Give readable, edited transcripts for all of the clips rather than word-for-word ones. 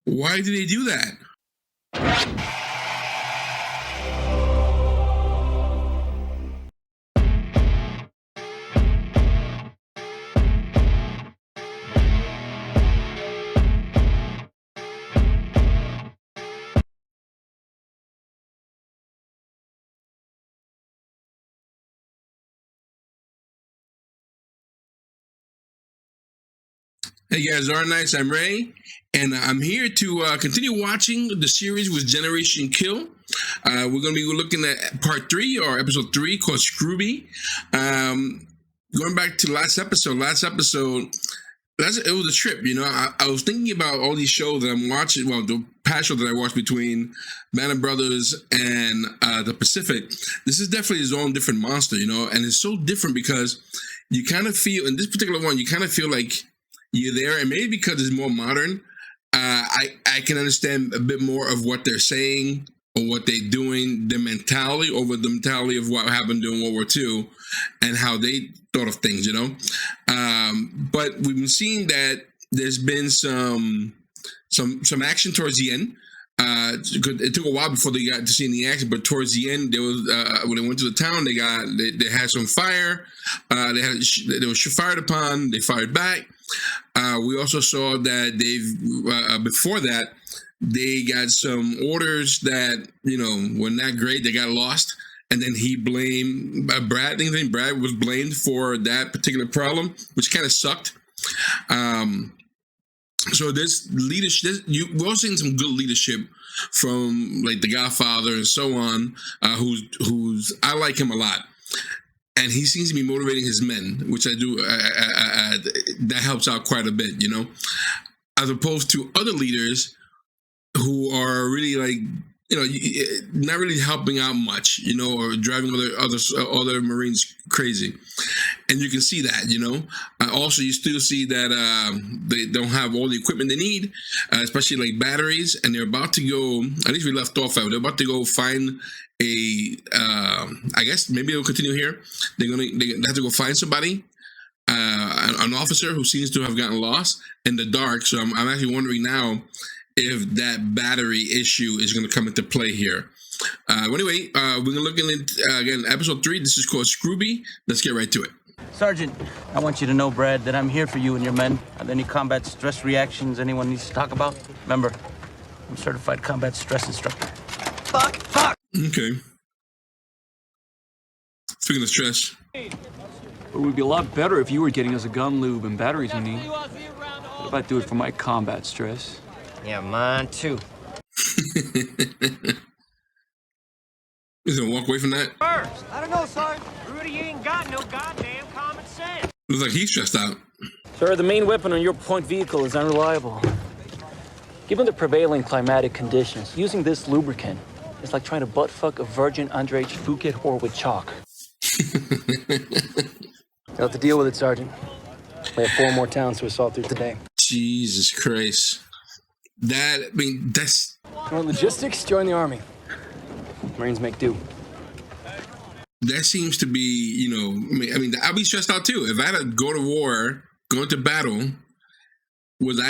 Why did they do that? Hey guys, Nice. I'm Ray, and I'm here to continue watching the series with Generation Kill. We're going to be looking at part 3 or episode 3 called Screwby. Going back to last episode, it was a trip. You know, I was thinking about all these shows that I'm watching. Well, the past show that I watched between Band of Brothers and the Pacific. This is definitely his own different monster, you know, and it's so different because you kind of feel in this particular one, you kind of feel like you're there, and maybe because it's more modern, I can understand a bit more of what they're saying or what they're doing, the mentality over the mentality of what happened during World War II and how they thought of things, you know. But we've been seeing that there's been some action towards the end. It took a while before they got to see any action, but towards the end, there was when they went to the town, they had some fire. They were fired upon. They fired back. We also saw that they've before that they got some orders that were not great. They got lost, and then he blamed Brad. I think Brad was blamed for that particular problem, which kind of sucked. So this leadership, we're also seeing some good leadership from like the Godfather and so on. Who's I like him a lot. And he seems to be motivating his men, which I do. That helps out quite a bit, you know, as opposed to other leaders who are really like, not really helping out much, you know, or driving other Marines crazy. And you can see that, you know. Also, you still see that they don't have all the equipment they need, especially like batteries. And they're about to go. At least we left off at. They're about to go find I guess maybe they'll continue here. They have to go find somebody, an officer who seems to have gotten lost in the dark. So I'm actually wondering now if that battery issue is going to come into play here. Anyway, we're going to look at again episode 3. This is called Screwby. Let's get right to it. Sergeant, I want you to know, Brad, that I'm here for you and your men. Are there any combat stress reactions anyone needs to talk about? Remember, I'm a certified combat stress instructor. Fuck! Okay. Speaking of stress. It would be a lot better if you were getting us a gun lube and batteries we need. What if I do it for my combat stress? Yeah, mine too. He's gonna walk away from that? First, I don't know, Sergeant. Rudy ain't got no goddamn common sense. Looks like he's stressed out. Sir, the main weapon on your point vehicle is unreliable. Given the prevailing climatic conditions, using this lubricant is like trying to butt-fuck a virgin underage Phuket whore with chalk. You'll have to deal with it, Sergeant. We have 4 more towns to assault through today. Jesus Christ. That's... You want logistics? Join the Army. Marines make do. That seems to be, I'd be stressed out too. If I had to go to war, go into battle, was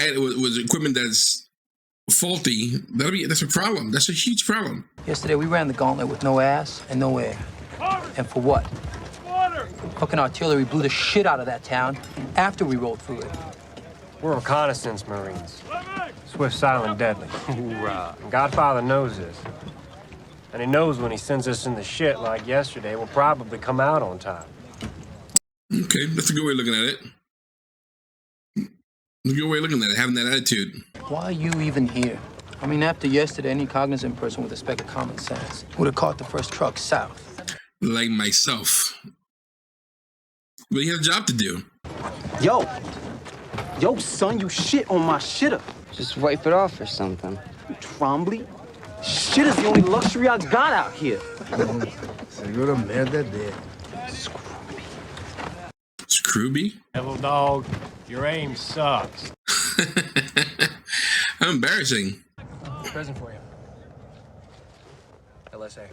equipment that's faulty, that's a problem. That's a huge problem. Yesterday, we ran the gauntlet with no ass and no air. And for what? Fucking artillery blew the shit out of that town after we rolled through it. We're reconnaissance Marines. Swift, silent, deadly. Hoorah. And Godfather knows this. And he knows when he sends us in the shit like yesterday, we'll probably come out on top. Okay, that's a good way of looking at it. That's a good way of looking at it, having that attitude. Why are you even here? I mean, after yesterday, any cognizant person with a speck of common sense would have caught the first truck south. Like myself. But you have a job to do. Yo, son, you shit on my shitter. Just wipe it off or something. You Trombley? Shit is the only luxury I got out here. Seguro merda dele. Screwby? Devil dog, your aim sucks. How embarrassing. Present for you. LSA.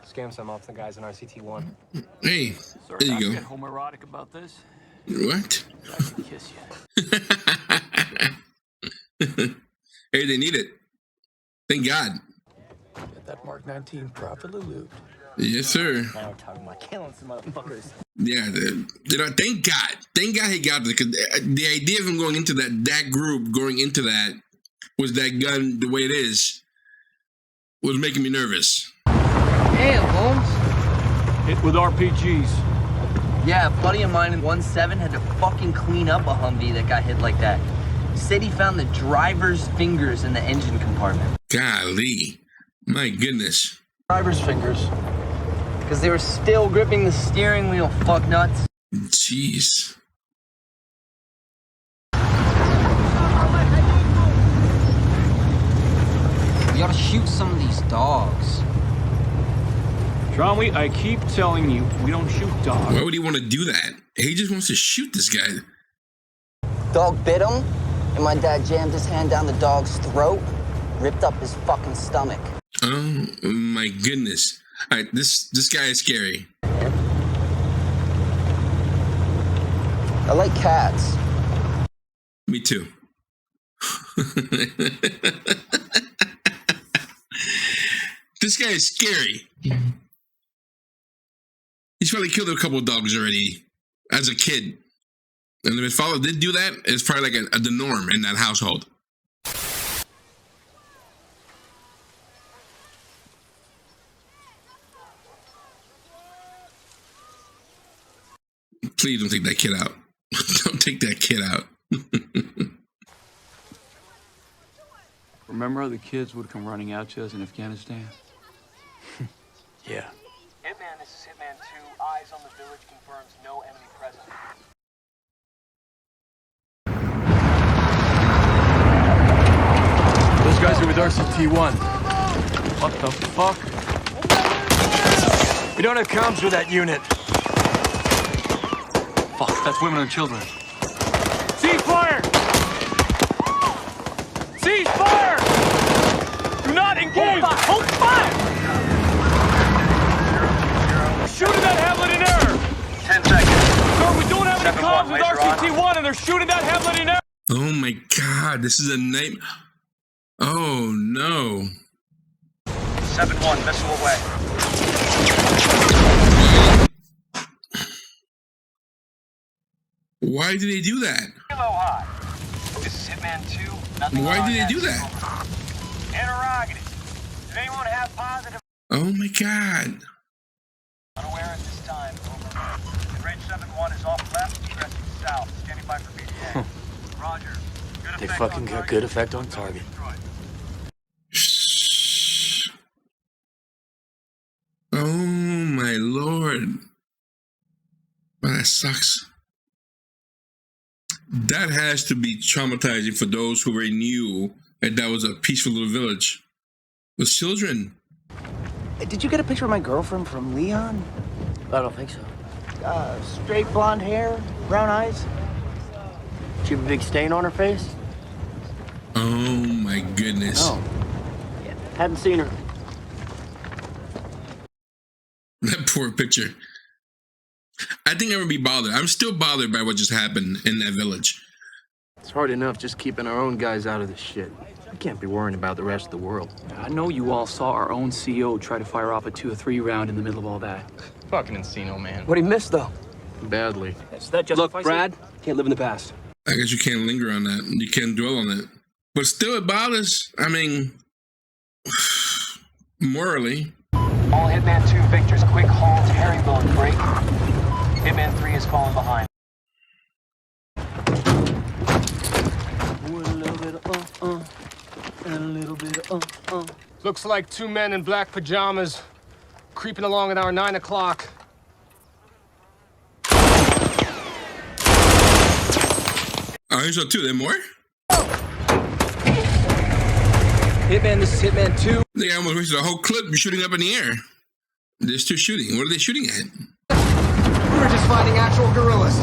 Scam some off the guys in RCT-1. Hey, Sir, there you go. get homoerotic about this. What? I can kiss you. Hey, they need it. Thank God. Get that Mark 19 properly lubed. Yes, sir. Now we're talking about killing some motherfuckers. Yeah, thank God. Thank God he got it. Because the idea of him going into that group, going into that, was that gun the way it is, was making me nervous. Hey, Holmes. Hit with RPGs. Yeah, a buddy of mine in 1-7 had to fucking clean up a Humvee that got hit like that. He said he found the driver's fingers in the engine compartment. Golly. My goodness. Driver's fingers? Because they were still gripping the steering wheel, fuck nuts. Jeez. We gotta shoot some of these dogs. John, I keep telling you, we don't shoot dogs. Why would he want to do that? He just wants to shoot this guy. Dog bit him, and my dad jammed his hand down the dog's throat, ripped up his fucking stomach. Oh my goodness. All right, this guy is scary. I like cats. Me too. This guy is scary. He's probably killed a couple of dogs already as a kid. And if his father did do that, it's probably like the norm in that household. Please don't take that kid out. Don't take that kid out. Remember how the kids would come running out to us in Afghanistan? Yeah. Hitman, this is Hitman 2. Eyes on the village confirms no enemy present. Those guys are with RCT-1. What the fuck? We don't have comms with that unit. Fuck, that's women and children. Cease fire! Cease fire! Do not engage! Hold fire! Shooting that Hamlet in error! 10 seconds. Sir, we don't have any 7-1, comms with laser on. RCT-1 and they're shooting that Hamlet in error! Oh my God, this is a nightmare. Oh no. 7-1, missile away. Why did they do that? Kilo high. This is Hitman 2. Nothing Why on did they that do signal. that? Interrogative. Did anyone have positive? Oh my God. Unaware at this time. Over. Range 7-1 is off left, progressing south. Standing by for BTA. Roger. Good They effect fucking on got target. good effect on target. Destroyed. Shh. Oh my Lord. Well, that sucks. That has to be traumatizing for those who already knew that that was a peaceful little village with children. Did you get a picture of my girlfriend from Leon? I don't think so. Straight blonde hair, brown eyes. She have a big stain on her face? Oh my goodness. Oh. Yeah, hadn't seen her. That poor picture. I think I would be bothered. I'm still bothered by what just happened in that village. It's hard enough just keeping our own guys out of this shit. We can't be worrying about the rest of the world. I know you all saw our own CO try to fire off a 2 or 3 round in the middle of all that. Fucking Encino, man. What he missed, though? Badly. Is that Look, justifies Brad, can't live in the past. I guess you can't linger on that. You can't dwell on it. But still, it bothers. I mean, morally. All Hitman 2 Victor's quick halt, Harryville and break. Hitman 3 is falling behind. With a little bit of and a little bit of Looks like 2 men in black pajamas creeping along at our 9 o'clock. I think so too. There more? Hitman, this is Hitman 2. They almost wasted a whole clip shooting up in the air. They're still shooting. What are they shooting at? We were just fighting actual gorillas.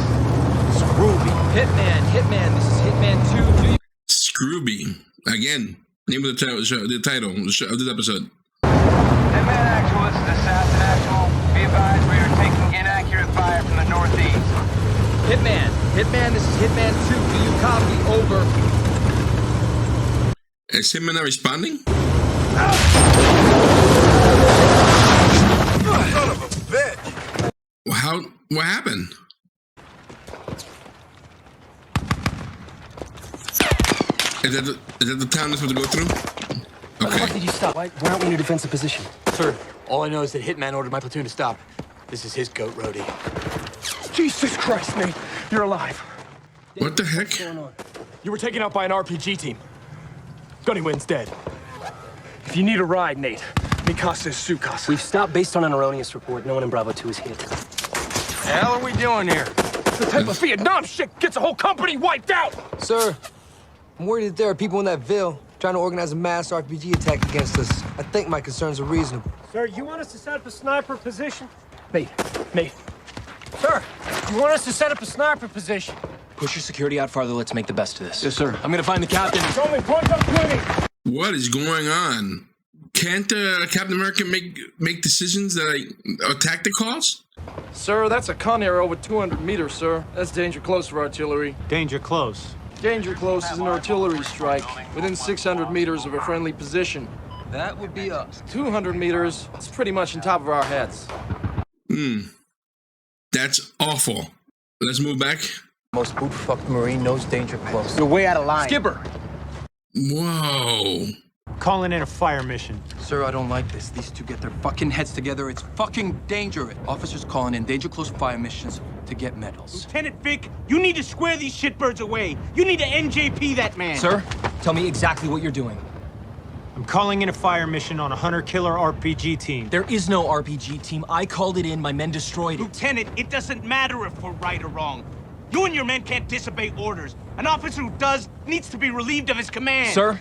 Screwby. Hitman, this is Hitman 2. Do you... Screwby. Again, name of the title, of this episode. Hitman Actual, this is Assassin Actual. Be advised, we are taking inaccurate fire from the northeast. Hitman, this is Hitman 2. Do you copy? Over. Is him not responding? Son of a bitch! What happened? Is that the town that's supposed to go through? Why the fuck did you stop? Why aren't we in a defensive position? Sir, all I know is that Hitman ordered my platoon to stop. This is his goat roadie. Jesus Christ, Nate. You're alive. What the heck? What's going on? You were taken out by an RPG team. Gunny Wynn's dead. If you need a ride, Nate, mi casa es su casa. We've stopped based on an erroneous report. No one in Bravo 2 is hit. The hell are we doing here? It's the type of Vietnam shit gets a whole company wiped out! Sir, I'm worried that there are people in that Ville trying to organize a mass RPG attack against us. I think my concerns are reasonable. Sir, you want us to set up a sniper position? Nate. Sir, you want us to set up a sniper position? Push your security out farther. Let's make the best of this. Yes, sir. I'm gonna find the captain. It's only point up 20. What is going on? Can't Captain America make decisions that are tactic calls? Sir, that's a con arrow with 200 meters, sir. That's danger close for artillery. Danger close. Danger close is an artillery strike within 600 meters of a friendly position. That would be us. 200 meters, it's pretty much on top of our heads. That's awful. Let's move back. Most boot-fucked Marine knows danger close. You're way out of line. Skipper! Whoa. Calling in a fire mission. Sir, I don't like this. These two get their fucking heads together. It's fucking dangerous. Officers calling in danger close fire missions to get medals. Lieutenant Vic, you need to square these shitbirds away. You need to NJP that man. Sir, tell me exactly what you're doing. I'm calling in a fire mission on a hunter-killer RPG team. There is no RPG team. I called it in. My men destroyed it. Lieutenant, it doesn't matter if we're right or wrong. You and your men can't disobey orders. An officer who does needs to be relieved of his command. Sir,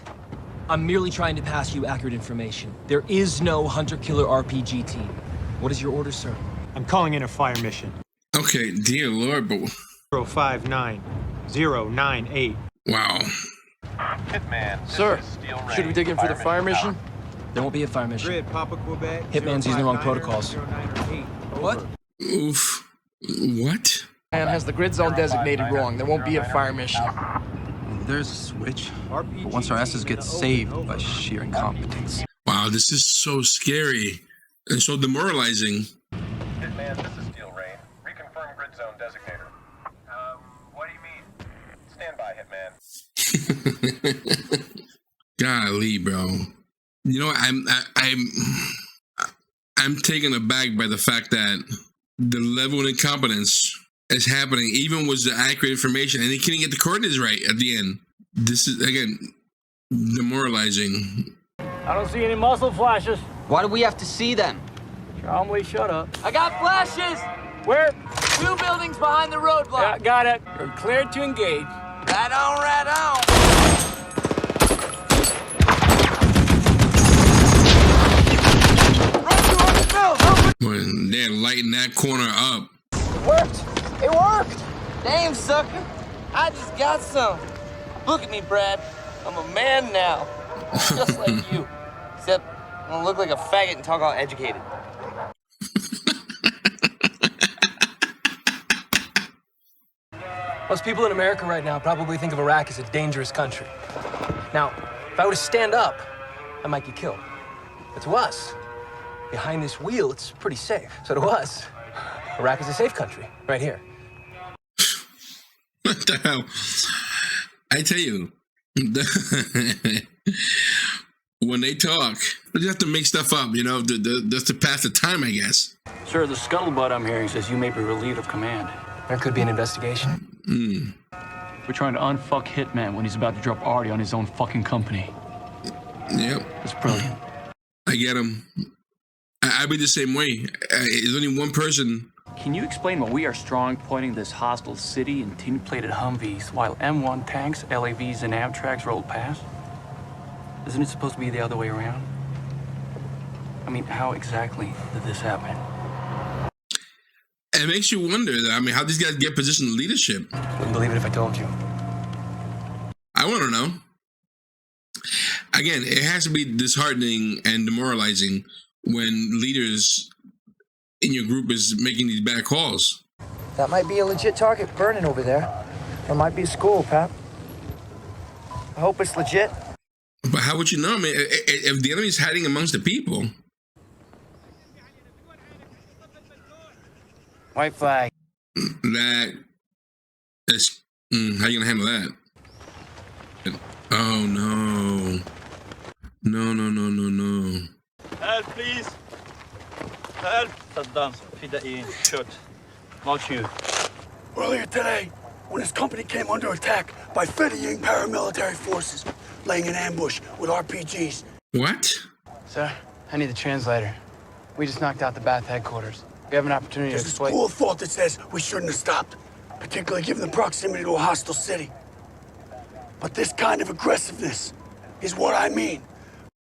I'm merely trying to pass you accurate information. There is no hunter-killer RPG team. What is your order, sir? I'm calling in a fire mission. Okay, dear Lord, but 059098. wow. Hitman. Sir, should we take him for the fire mission? There won't be a fire mission. Grid, Papa Quebec. Hitman's using the wrong protocols. What? Oof. What? Man has the grid zone designated wrong. There won't be a fire mission. There's a switch. But once our asses get saved by sheer incompetence. Wow, this is so scary and so demoralizing. Hitman, this is Steel Rain. Reconfirm grid zone designator. What do you mean? Stand by, Hitman. Golly, bro. You know, I'm taken aback by the fact that the level of incompetence is happening, even with the accurate information, and he couldn't get the coordinates right at the end. This is, again, demoralizing. I don't see any muzzle flashes. Why do we have to see them? Calmly, shut up. I got flashes! Where? 2 buildings behind the roadblock. Yeah, got it. You're cleared to engage. Right on, right on. When they're lighting that corner up. It worked. It worked. Damn, sucker. I just got some. Look at me, Brad. I'm a man now. Just like you. Except I don't look like a faggot and talk all educated. Most people in America right now probably think of Iraq as a dangerous country. Now, if I were to stand up, I might get killed. But to us, behind this wheel, it's pretty safe. So to us, Iraq is a safe country, right here. What the hell? I tell you, when they talk, they have to make stuff up, you know, just to pass the time, I guess. Sir, the scuttlebutt I'm hearing says you may be relieved of command. There could be an investigation. We're trying to unfuck Hitman when he's about to drop Artie on his own fucking company. Yep. It's brilliant. I get him. I'd be the same way. There's only one person. Can you explain why we are strong pointing this hostile city in tin-plated Humvees while M1 tanks, LAVs, and Amtraks rolled past? Isn't it supposed to be the other way around? I mean, how exactly did this happen? It makes you wonder, I mean, how these guys get position leadership. Wouldn't believe it if I told you. I want to know. Again, it has to be disheartening and demoralizing when leaders in your group is making these bad calls. That might be a legit target burning over there. Or might be a school, Pap. I hope it's legit. But But how would you know? I mean, if the enemy's hiding amongst the people. White flag. That is, how you gonna handle that? Oh no. No. Help, please. Help. Saddam, فدائيين. Shoot. Not you. Earlier today, when his company came under attack by Fedayeen paramilitary forces, laying an ambush with RPGs. What? Sir, I need the translator. We just knocked out the Bath headquarters. We have an opportunity There's to a explain. school of thought that says we shouldn't have stopped, particularly given the proximity to a hostile city. But this kind of aggressiveness is what I mean.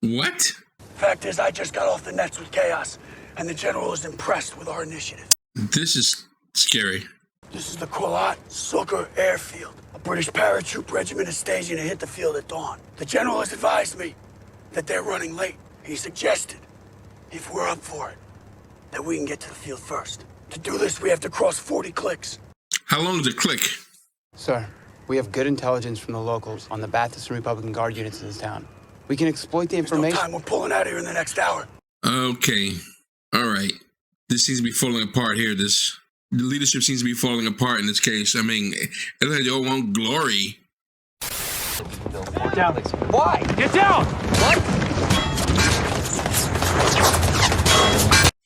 What? Fact is, I just got off the nets with Chaos, and the general is impressed with our initiative. This is scary. This is the Kolat Sugar Airfield. A British paratroop regiment is staging to hit the field at dawn. The general has advised me that they're running late. He suggested, if we're up for it, that we can get to the field first. To do this, we have to cross 40 clicks. How long is a click? Sir, we have good intelligence from the locals on the Baptist and Republican Guard units in this town. We can exploit the information. There's no time. We're pulling out of here in the next hour. Okay. All right. This seems to be falling apart here. The leadership seems to be falling apart in this case. I mean, it's like they all want glory. Get down. Why? Get down! What?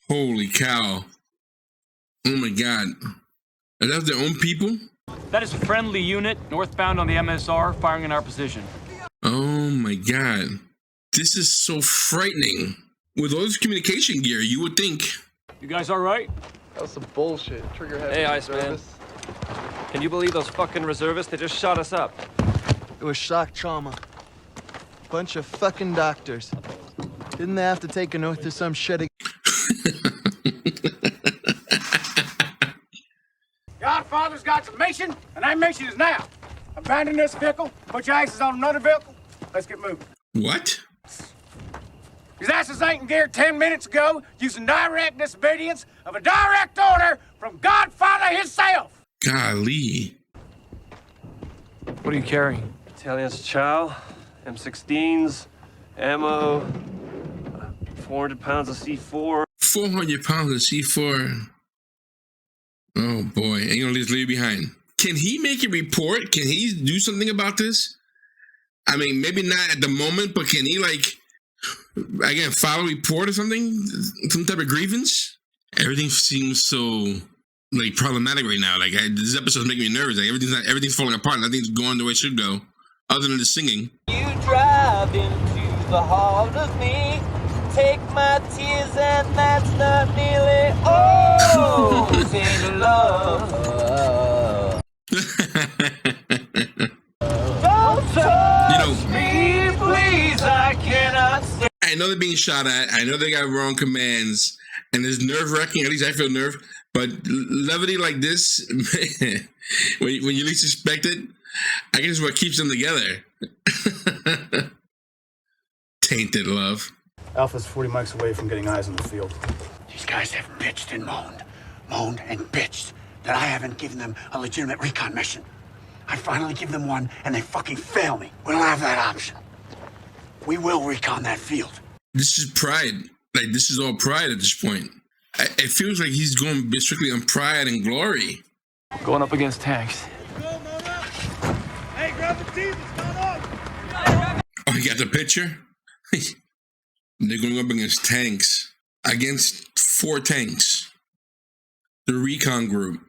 Holy cow. Oh my God. Are that their own people? That is a friendly unit northbound on the MSR firing in our position. Oh my God. This is so frightening. With all this communication gear, you would think. You guys all right? That was some bullshit. Trigger happy. Hey, Iceman. Can you believe those fucking reservists? They just shot us up. It was shock trauma. Bunch of fucking doctors. Didn't they have to take an oath or some shit? Godfather's got some mission, and that mission is now. Abandon this vehicle, put your asses on another vehicle. Let's get moving. What? His asses ain't in gear 10 minutes ago, using direct disobedience of a direct order from Godfather himself. Golly. What are you carrying? Italian's chow, M16s, ammo, 400 pounds of C4. 400 pounds of C4. Oh boy, ain't gonna just leave behind. Can he make a report? Can he do something about this? I mean, maybe not at the moment, but can he, like, again, file a report or something? Some type of grievance? Everything seems so, like, problematic right now. Like, this episode's making me nervous. Like, everything's falling apart. Nothing's going the way it should go, other than the singing. You drive into the heart of me, take my tears, and that's not nearly all. Say love. Don't touch me, please. I cannot say. I know they're being shot at. I know they got wrong commands, and it's nerve-wracking. At least I feel nerve. But levity like this, man, when you least expect it, I guess is what keeps them together. Tainted love. Alpha's 40 mics away from getting eyes on the field. These guys have bitched and moaned and bitched that I haven't given them a legitimate recon mission. I finally give them one, and they fucking fail me. We don't have that option. We will recon that field. This is pride. Like, this is all pride at this point. It feels like he's going strictly on pride and glory. Going up against tanks. Hey, grab the team. It's going on. Oh, you got the picture? They're going up against tanks. Against 4 tanks. The recon group.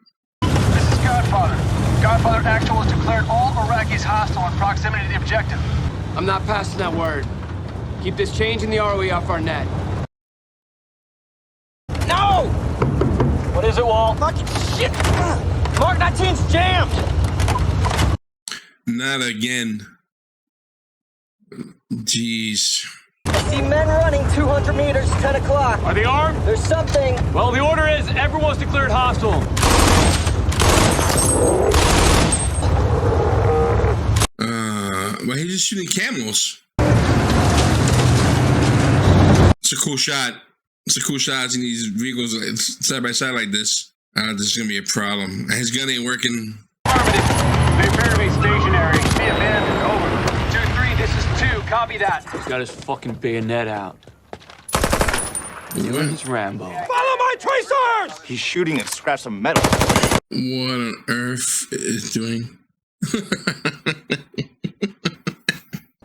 This is Godfather. Godfather Actual has declared all Iraqis hostile in proximity to the objective. I'm not passing that word. Keep this change in the ROE off our net. No! What is it, Walt? Fucking shit! Mark 19's jammed! Not again. Jeez. I see men running 200 meters, 10 o'clock. Are they armed? There's something. Well, the order is everyone's declared hostile. Well, he's just shooting camels. It's a cool shot. It's a cool shot seeing these vehicles side by side like this. This is gonna be a problem. His gun ain't working. Affirmative. They appear to be stationary. Be abandoned. Over. 2-3, this is 2. Copy Copy that. He's got his fucking bayonet out. Doing his Rambo. Follow my tracers! He's shooting at scraps of metal. What on earth is doing?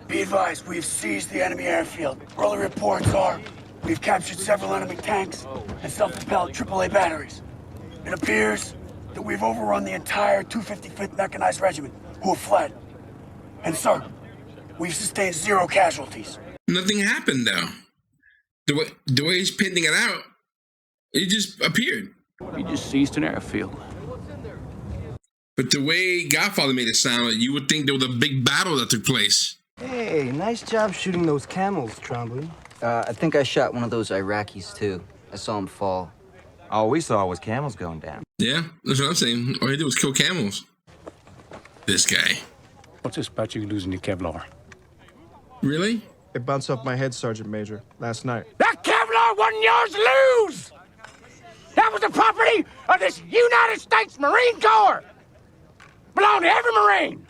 Be advised, we've seized the enemy airfield. Early reports are we've captured several enemy tanks and self-propelled AAA batteries. It appears that we've overrun the entire 255th Mechanized Regiment, who have fled. And sir, we've sustained 0 casualties. Nothing happened though. The way he's painting it out, it just appeared. He just seized an airfield. But the way Godfather made it sound, you would think there was a big battle that took place. Hey, nice job shooting those camels, Trombley. I think I shot one of those Iraqis, too. I saw him fall. All we saw was camels going down. Yeah, that's what I'm saying. All he did was kill camels. This guy. What's this about you losing your Kevlar? Really? It bounced off my head, Sergeant Major, last night. That Kevlar wasn't yours to lose! That was the property of this United States Marine Corps! Belonged to every Marine!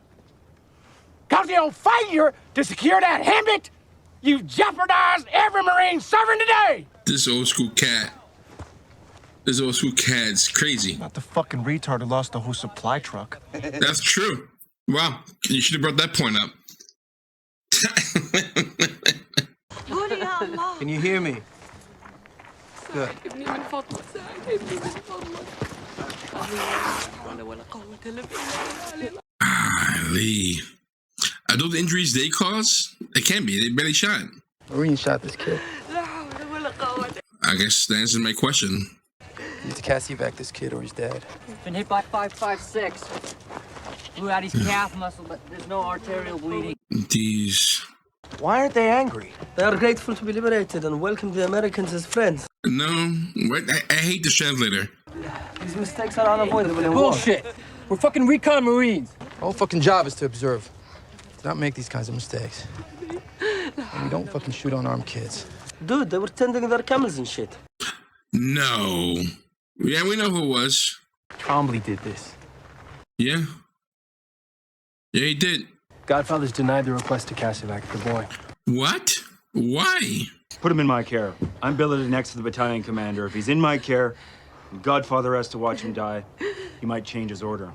Cause of your failure to secure that Hembit, you jeopardized every Marine serving today! This old school cat. This old school cat's crazy. Not the fucking retard who lost the whole supply truck. That's true. Wow, you should have brought that point up. Can you hear me? Good. Lee. Are those injuries they cause? It can't be. They barely shot. Marine shot this kid. I guess that answers my question. You need to Cassie-evac this kid or he's dead. Been hit by 5.56. Blew out his calf muscle, but there's no arterial bleeding. These. Why aren't they angry? They are grateful to be liberated and welcome the Americans as friends. No, what? I hate the translator. These mistakes are unavoidable in war. Bullshit. We're fucking recon Marines. Our whole fucking job is to observe. To not make these kinds of mistakes. And we don't fucking shoot unarmed kids. Dude, they were tending their camels and shit. No. Yeah, we know who it was. Trombley did this. Yeah. Yeah, he did. Godfather's denied the request to Cassie-evac the boy. What? Why? Put him in my care. I'm billeted next to the battalion commander. If he's in my care, and Godfather has to watch him die, he might change his order.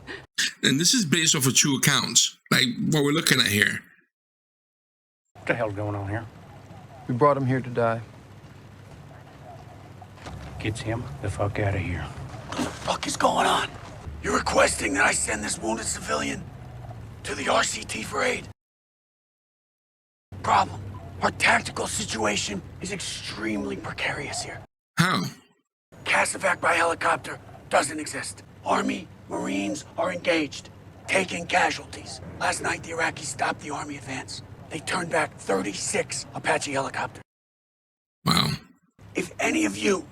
And this is based off of true accounts, like what we're looking at here. What the hell's going on here? We brought him here to die. Gets him the fuck out of here. What the fuck is going on? You're requesting that I send this wounded civilian to the RCT for aid. Problem. Our tactical situation is extremely precarious here. How? Cassie-evac by helicopter doesn't exist. Army, Marines are engaged, taking casualties. Last night, the Iraqis stopped the Army advance. They turned back 36 Apache helicopters. Wow. If any of you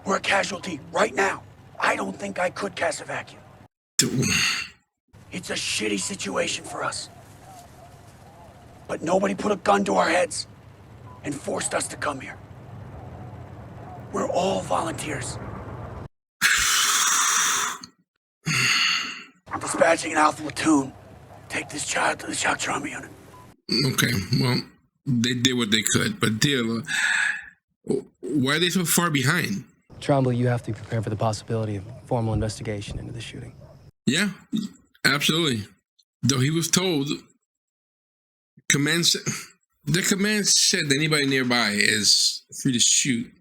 were a casualty right now, I don't think I could Cassie-evac you. It's a shitty situation for us. But nobody put a gun to our heads and forced us to come here. We're all volunteers. I'm dispatching an Alpha platoon. Take this child to the shock trauma unit. Okay, well, they did what they could, but deal. Why are they so far behind? Trombley, you have to prepare for the possibility of formal investigation into the shooting. Yeah, absolutely. Though he was told, the command said that anybody nearby is free to shoot.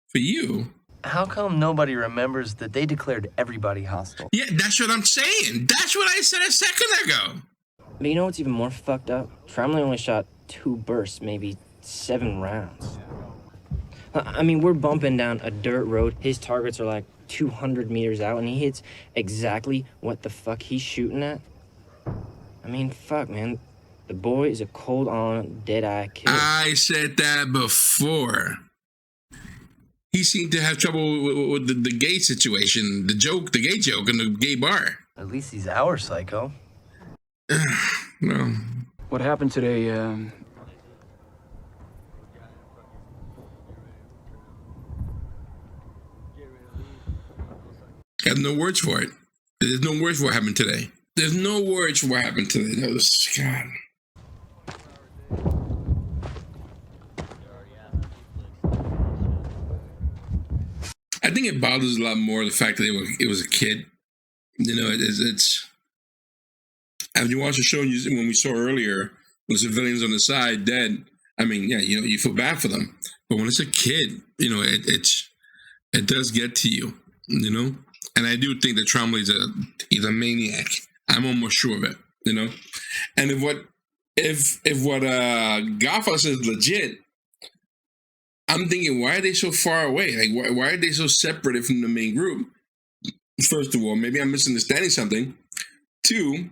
For you? How come nobody remembers that they declared everybody hostile? Yeah, that's what I'm saying. That's what I said a second ago. But you know what's even more fucked up? Trombley only shot 2 bursts, maybe 7 rounds. I mean, we're bumping down a dirt road. His targets are like 200 meters out, and he hits exactly what the fuck he's shooting at. I mean, fuck, man. The boy is a cold-on, dead-eye killer. I said that before. He seemed to have trouble with the gay situation, the gay joke in the gay bar. At least he's our psycho. No. What happened today, I have no words for it. There's no words for what happened today. There's no words for what happened today. That was, God. think it bothers a lot more the fact that it was a kid. You know, it's after you watch the show, when we saw earlier, the civilians on the side dead. I mean, yeah, you know, you feel bad for them, but when it's a kid, you know, it does get to you, you know. And I do think that Trombley's he's a maniac. I'm almost sure of it, you know. And if what Godfather says is legit, I'm thinking, why are they so far away? Like, why are they so separated from the main group? First of all, maybe I'm misunderstanding something. Two,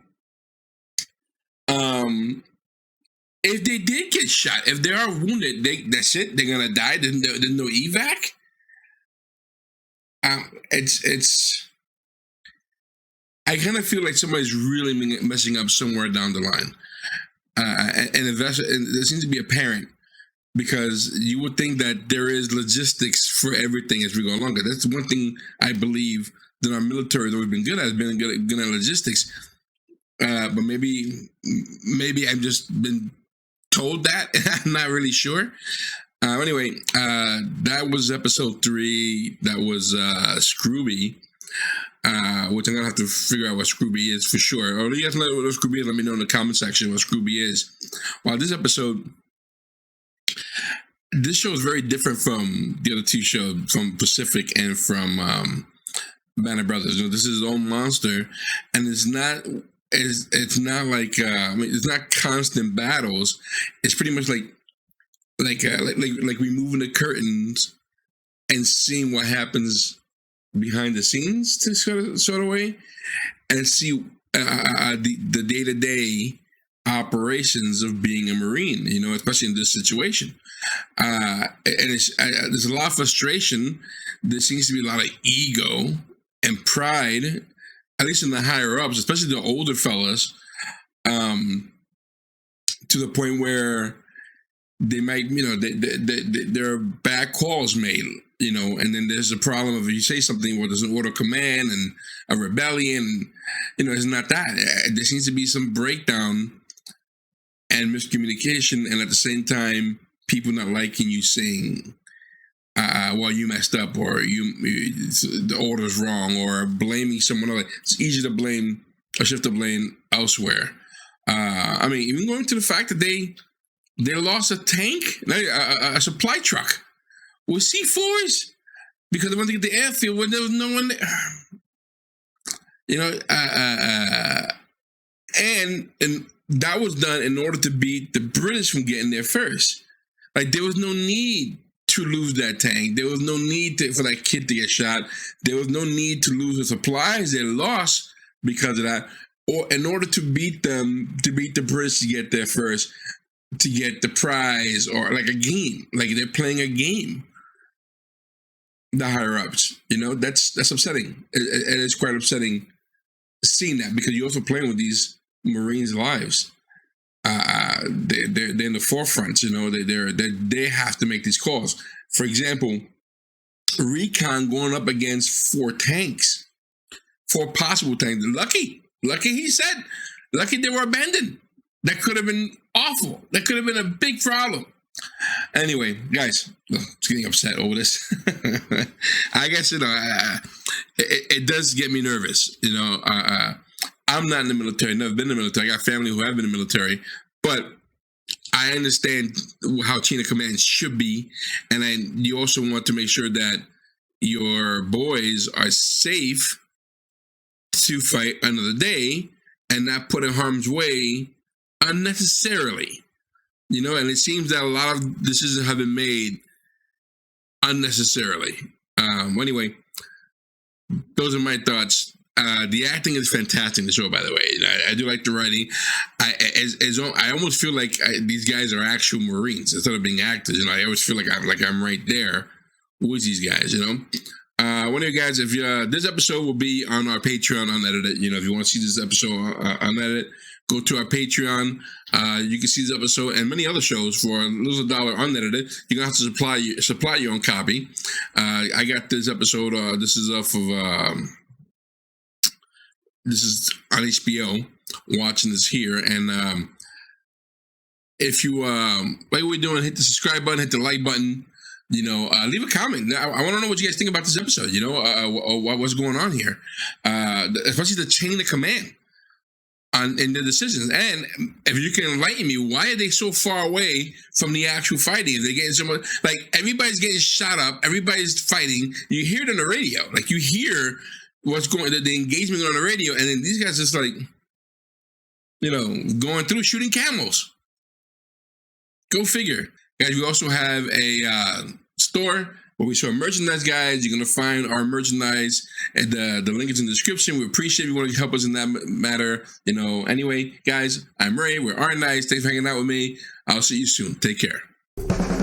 if they did get shot, if they are wounded, that's it. They're gonna die. There's no evac. It's. I kind of feel like somebody's really messing up somewhere down the line, and it seems to be apparent because you would think that there is logistics for everything as we go along. That's one thing I believe that our military has always been good at, has been good at logistics. But maybe I've just been told that. I'm not really sure. Anyway, that was episode 3. That was Screwby, which I'm gonna have to figure out what Screwby is for sure. Or you guys know what Screwby is, let me know in the comment section what Screwby is. Well, this show is very different from the other 2 shows, from Pacific and from Band of Brothers. You know, this is its own monster, and it's not like it's not constant battles. It's pretty much like removing the curtains and seeing what happens behind the scenes, to sort of way, and see the day-to-day operations of being a Marine. You know, especially in this situation, and there's a lot of frustration. There seems to be a lot of ego and pride, at least in the higher ups, especially the older fellas, to the point where they might, you know, there are bad calls made, you know, and then there's a problem of if you say something where there's an order of command and a rebellion, you know, it's not that. There seems to be some breakdown and miscommunication, and at the same time, people not liking you saying, well, you messed up, or the order's wrong, or blaming someone else. It's easy to blame or shift the blame elsewhere. I mean, even going to the fact that they lost a tank, a supply truck with C4s because they wanted to get the airfield when there was no one there. You know, and that was done in order to beat the British from getting there first. Like, there was no need to lose that tank. There was no need for that kid to get shot. There was no need to lose the supplies they lost because of that. Or in order to beat the British to get there first, to get the prize, or like a game, like they're playing a game. The higher ups, you know, that's upsetting. It is quite upsetting seeing that, because you're also playing with these Marines' lives. They're in the forefront, you know. They have to make these calls. For example, recon going up against 4 tanks, 4 possible tanks. Lucky he said, lucky they were abandoned. That could have been awful. That could have been a big problem. Anyway, guys, I'm getting upset over this. I guess, you know, it does get me nervous. You know, I'm not in the military. Never been in the military. I got family who have been in the military, but I understand how chain of command should be, and you also want to make sure that your boys are safe to fight another day and not put in harm's way unnecessarily. You know, and it seems that a lot of decisions have been made unnecessarily. Anyway, those are my thoughts. The acting is fantastic in the show, by the way. I do like the writing. I almost feel like these guys are actual Marines instead of being actors. You know, I always feel like I'm right there with these guys. You know, one of you guys, if this episode will be on our Patreon unedited. You know, if you want to see this episode unedited, go to our Patreon. You can see this episode and many other shows for $1 unedited. You're gonna have to supply your own copy. I got this episode. This is off of. This is on HBO. Watching this here, and if you like what we're doing, hit the subscribe button, hit the like button. leave a comment. I want to know what you guys think about this episode. What's going on here, especially the chain of command in the decisions. And if you can enlighten me, why are they so far away from the actual fighting? If they're getting so much, like everybody's getting shot up, everybody's fighting. You hear it on the radio, like you hear what's going, the engagement on the radio, and then these guys just like, going through shooting camels. Go figure. Guys, we also have a store where we sell merchandise, guys. You're going to find our merchandise, and the link is in the description. We appreciate if you want to help us in that matter. Anyway, guys, I'm Ray. We're R Nice. Thanks for hanging out with me. I'll see you soon. Take care.